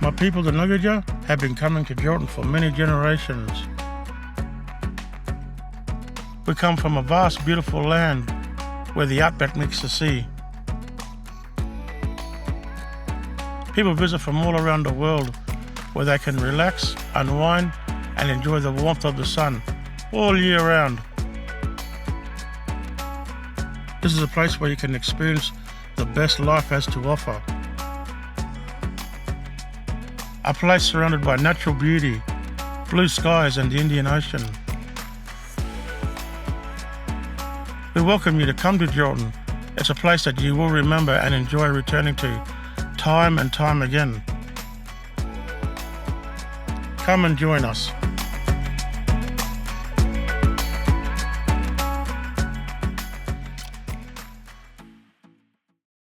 My people, the Nuggeja, have been coming to Geraldton for many generations. We come from a vast, beautiful land where the outback meets the sea. People visit from all around the world where they can relax, unwind, and enjoy the warmth of the sun all year round. This is a place where you can experience the best life has to offer. A place surrounded by natural beauty, blue skies and the Indian Ocean. We welcome you to come to Geraldton. It's a place that you will remember and enjoy returning to time and time again. Come and join us.